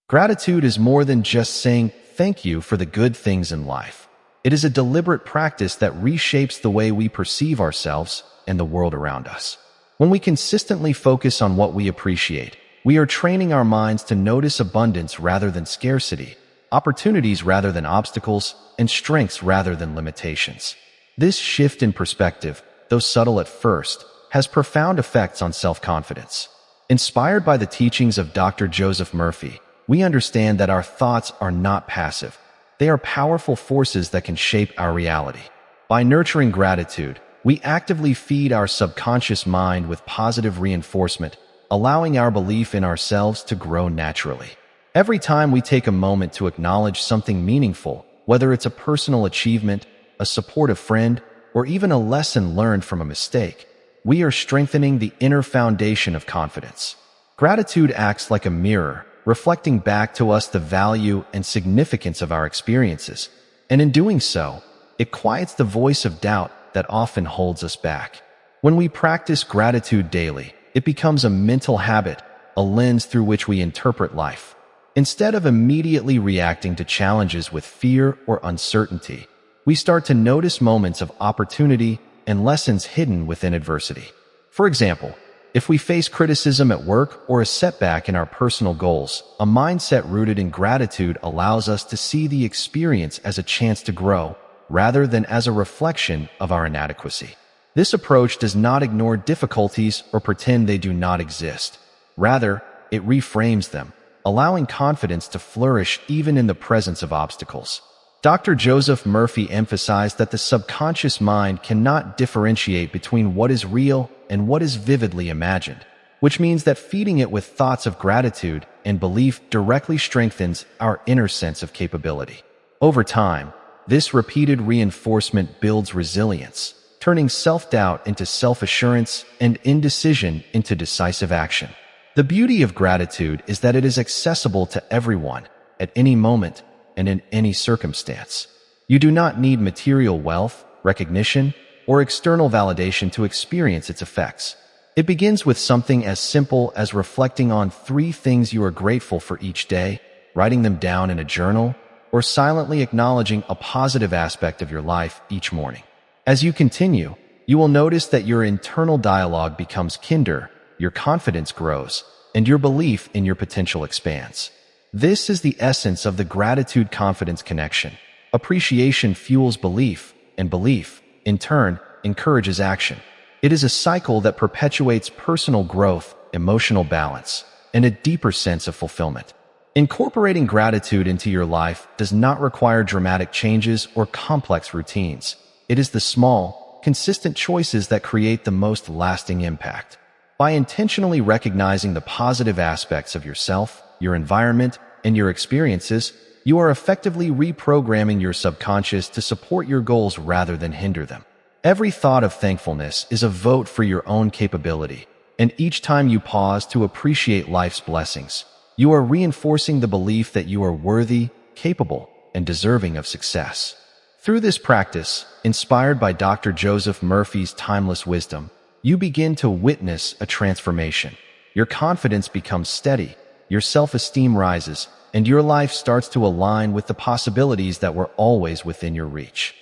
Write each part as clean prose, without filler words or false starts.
Gratitude is more than just saying thank you for the good things in life. It is a deliberate practice that reshapes the way we perceive ourselves and the world around us. When we consistently focus on what we appreciate, we are training our minds to notice abundance rather than scarcity, opportunities rather than obstacles, and strengths rather than limitations. This shift in perspective, though subtle at first, has profound effects on self-confidence. Inspired by the teachings of Dr. Joseph Murphy, we understand that our thoughts are not passive. They are powerful forces that can shape our reality. By nurturing gratitude, we actively feed our subconscious mind with positive reinforcement, allowing our belief in ourselves to grow naturally. Every time we take a moment to acknowledge something meaningful, whether it's a personal achievement, a supportive friend, or even a lesson learned from a mistake, we are strengthening the inner foundation of confidence. Gratitude acts like a mirror, reflecting back to us the value and significance of our experiences, and in doing so, it quiets the voice of doubt that often holds us back. When we practice gratitude daily, it becomes a mental habit, a lens through which we interpret life. Instead of immediately reacting to challenges with fear or uncertainty, we start to notice moments of opportunity and lessons hidden within adversity. For example, if we face criticism at work or a setback in our personal goals, a mindset rooted in gratitude allows us to see the experience as a chance to grow, rather than as a reflection of our inadequacy. This approach does not ignore difficulties or pretend they do not exist. Rather, it reframes them, allowing confidence to flourish even in the presence of obstacles. Dr. Joseph Murphy emphasized that the subconscious mind cannot differentiate between what is real and what is vividly imagined, which means that feeding it with thoughts of gratitude and belief directly strengthens our inner sense of capability. Over time, this repeated reinforcement builds resilience, turning self-doubt into self-assurance and indecision into decisive action. The beauty of gratitude is that it is accessible to everyone, at any moment, and in any circumstance. You do not need material wealth, recognition, or external validation to experience its effects. It begins with something as simple as reflecting on 3 things you are grateful for each day, writing them down in a journal, or silently acknowledging a positive aspect of your life each morning. As you continue, you will notice that your internal dialogue becomes kinder, your confidence grows, and your belief in your potential expands. This is the essence of the gratitude-confidence connection. Appreciation fuels belief, and belief, in turn, encourages action. It is a cycle that perpetuates personal growth, emotional balance, and a deeper sense of fulfillment. Incorporating gratitude into your life does not require dramatic changes or complex routines. It is the small, consistent choices that create the most lasting impact. By intentionally recognizing the positive aspects of yourself, your environment, and your experiences, you are effectively reprogramming your subconscious to support your goals rather than hinder them. Every thought of thankfulness is a vote for your own capability, and each time you pause to appreciate life's blessings, you are reinforcing the belief that you are worthy, capable, and deserving of success. Through this practice, inspired by Dr. Joseph Murphy's timeless wisdom, you begin to witness a transformation. Your confidence becomes steady, your self-esteem rises, and your life starts to align with the possibilities that were always within your reach.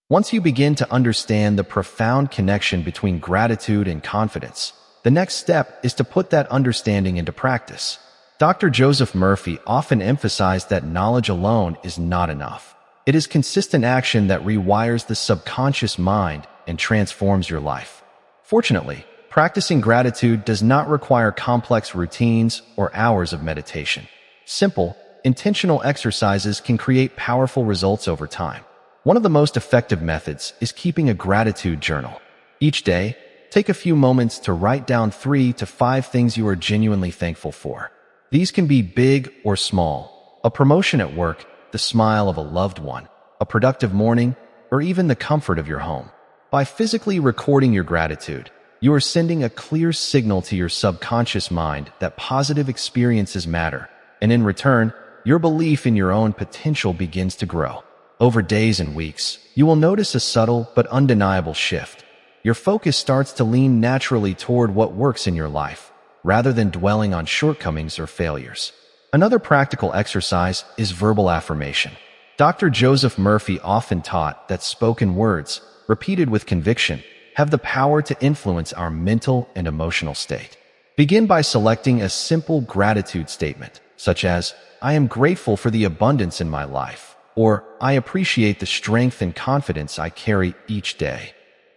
Once you begin to understand the profound connection between gratitude and confidence, the next step is to put that understanding into practice. Dr. Joseph Murphy often emphasized that knowledge alone is not enough. It is consistent action that rewires the subconscious mind and transforms your life. Fortunately, practicing gratitude does not require complex routines or hours of meditation. Simple, intentional exercises can create powerful results over time. One of the most effective methods is keeping a gratitude journal. Each day, take a few moments to write down 3 to 5 things you are genuinely thankful for. These can be big or small: a promotion at work, the smile of a loved one, a productive morning, or even the comfort of your home. By physically recording your gratitude, you are sending a clear signal to your subconscious mind that positive experiences matter, and in return, your belief in your own potential begins to grow. Over days and weeks, you will notice a subtle but undeniable shift. Your focus starts to lean naturally toward what works in your life, rather than dwelling on shortcomings or failures. Another practical exercise is verbal affirmation. Dr. Joseph Murphy often taught that spoken words, repeated with conviction, have the power to influence our mental and emotional state. Begin by selecting a simple gratitude statement, such as, "I am grateful for the abundance in my life," or "I appreciate the strength and confidence I carry each day."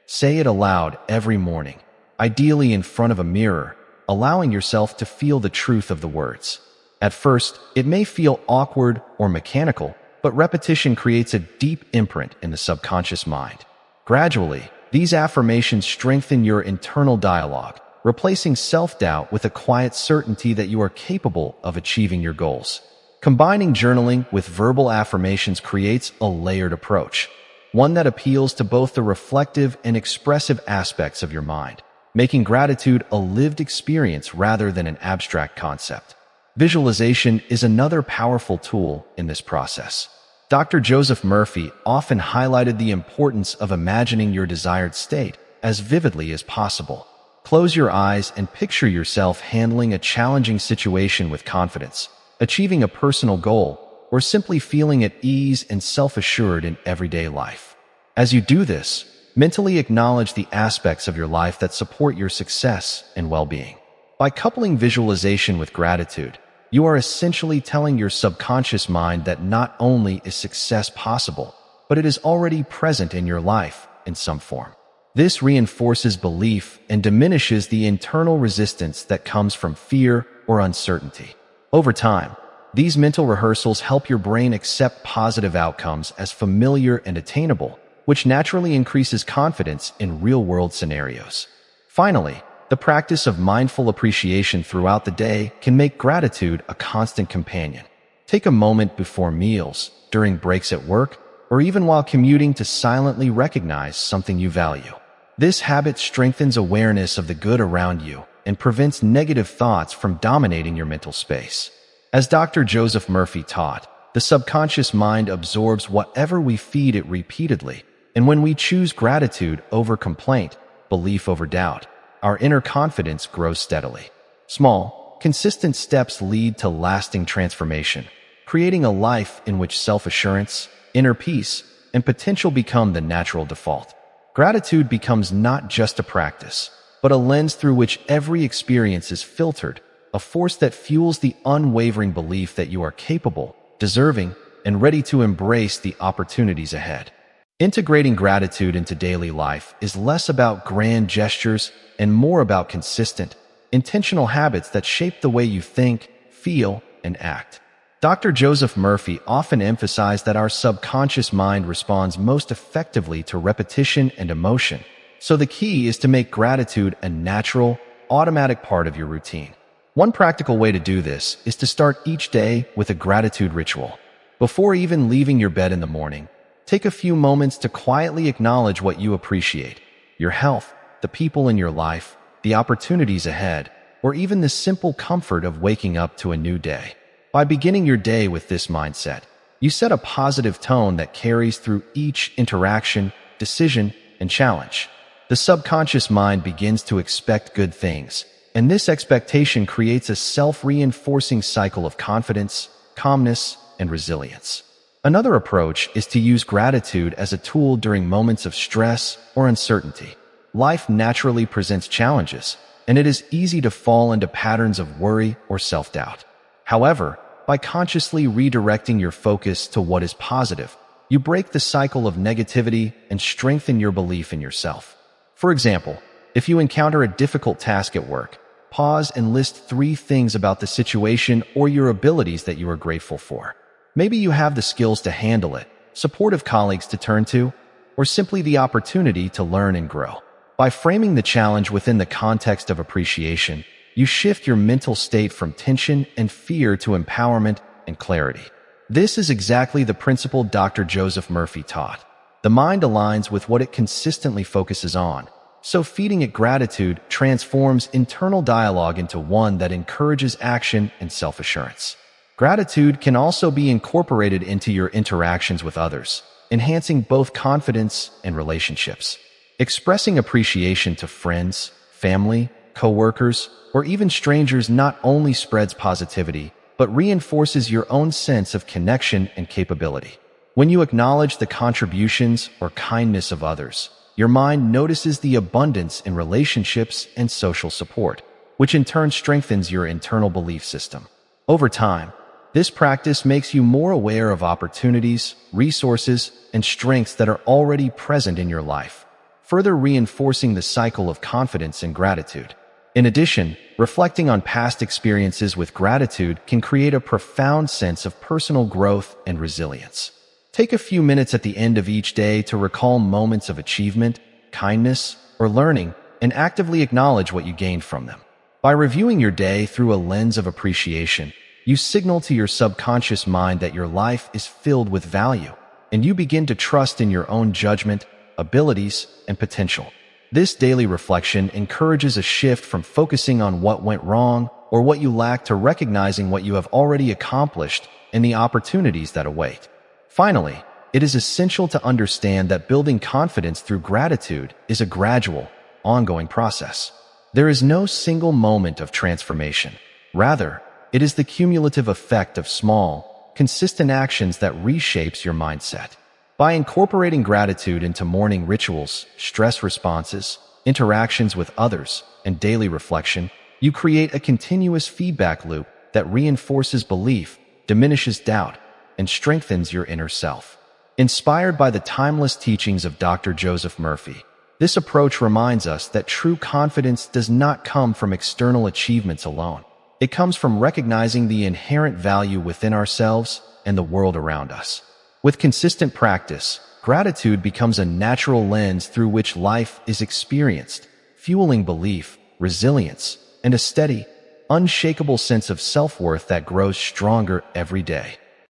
Say it aloud every morning, ideally in front of a mirror, allowing yourself to feel the truth of the words. At first, it may feel awkward or mechanical, but repetition creates a deep imprint in the subconscious mind. Gradually, these affirmations strengthen your internal dialogue, replacing self-doubt with a quiet certainty that you are capable of achieving your goals. Combining journaling with verbal affirmations creates a layered approach, one that appeals to both the reflective and expressive aspects of your mind, making gratitude a lived experience rather than an abstract concept. Visualization is another powerful tool in this process. Dr. Joseph Murphy often highlighted the importance of imagining your desired state as vividly as possible. Close your eyes and picture yourself handling a challenging situation with confidence, achieving a personal goal, or simply feeling at ease and self-assured in everyday life. As you do this, mentally acknowledge the aspects of your life that support your success and well-being. By coupling visualization with gratitude, you are essentially telling your subconscious mind that not only is success possible, but it is already present in your life in some form. This reinforces belief and diminishes the internal resistance that comes from fear or uncertainty. Over time, these mental rehearsals help your brain accept positive outcomes as familiar and attainable, which naturally increases confidence in real-world scenarios. Finally, the practice of mindful appreciation throughout the day can make gratitude a constant companion. Take a moment before meals, during breaks at work, or even while commuting to silently recognize something you value. This habit strengthens awareness of the good around you and prevents negative thoughts from dominating your mental space. As Dr. Joseph Murphy taught, the subconscious mind absorbs whatever we feed it repeatedly, and when we choose gratitude over complaint, belief over doubt, our inner confidence grows steadily. Small, consistent steps lead to lasting transformation, creating a life in which self-assurance, inner peace, and potential become the natural default. Gratitude becomes not just a practice, but a lens through which every experience is filtered, a force that fuels the unwavering belief that you are capable, deserving, and ready to embrace the opportunities ahead. Integrating gratitude into daily life is less about grand gestures and more about consistent, intentional habits that shape the way you think, feel, and act. Dr. Joseph Murphy often emphasized that our subconscious mind responds most effectively to repetition and emotion, so the key is to make gratitude a natural, automatic part of your routine. One practical way to do this is to start each day with a gratitude ritual. Before even leaving your bed in the morning, take a few moments to quietly acknowledge what you appreciate: your health, the people in your life, the opportunities ahead, or even the simple comfort of waking up to a new day. By beginning your day with this mindset, you set a positive tone that carries through each interaction, decision, and challenge. The subconscious mind begins to expect good things, and this expectation creates a self-reinforcing cycle of confidence, calmness, and resilience. Another approach is to use gratitude as a tool during moments of stress or uncertainty. Life naturally presents challenges, and it is easy to fall into patterns of worry or self-doubt. However, by consciously redirecting your focus to what is positive, you break the cycle of negativity and strengthen your belief in yourself. For example, if you encounter a difficult task at work, pause and list 3 things about the situation or your abilities that you are grateful for. Maybe you have the skills to handle it, supportive colleagues to turn to, or simply the opportunity to learn and grow. By framing the challenge within the context of appreciation, you shift your mental state from tension and fear to empowerment and clarity. This is exactly the principle Dr. Joseph Murphy taught. The mind aligns with what it consistently focuses on, so feeding it gratitude transforms internal dialogue into one that encourages action and self-assurance. Gratitude can also be incorporated into your interactions with others, enhancing both confidence and relationships. Expressing appreciation to friends, family, coworkers, or even strangers not only spreads positivity, but reinforces your own sense of connection and capability. When you acknowledge the contributions or kindness of others, your mind notices the abundance in relationships and social support, which in turn strengthens your internal belief system. Over time, this practice makes you more aware of opportunities, resources, and strengths that are already present in your life, further reinforcing the cycle of confidence and gratitude. In addition, reflecting on past experiences with gratitude can create a profound sense of personal growth and resilience. Take a few minutes at the end of each day to recall moments of achievement, kindness, or learning, and actively acknowledge what you gained from them. By reviewing your day through a lens of appreciation, you signal to your subconscious mind that your life is filled with value, and you begin to trust in your own judgment, abilities, and potential. This daily reflection encourages a shift from focusing on what went wrong or what you lack to recognizing what you have already accomplished and the opportunities that await. Finally, it is essential to understand that building confidence through gratitude is a gradual, ongoing process. There is no single moment of transformation. Rather, it is the cumulative effect of small, consistent actions that reshapes your mindset. By incorporating gratitude into morning rituals, stress responses, interactions with others, and daily reflection, you create a continuous feedback loop that reinforces belief, diminishes doubt, and strengthens your inner self. Inspired by the timeless teachings of Dr. Joseph Murphy, this approach reminds us that true confidence does not come from external achievements alone. It comes from recognizing the inherent value within ourselves and the world around us. With consistent practice, gratitude becomes a natural lens through which life is experienced, fueling belief, resilience, and a steady, unshakable sense of self-worth that grows stronger every day.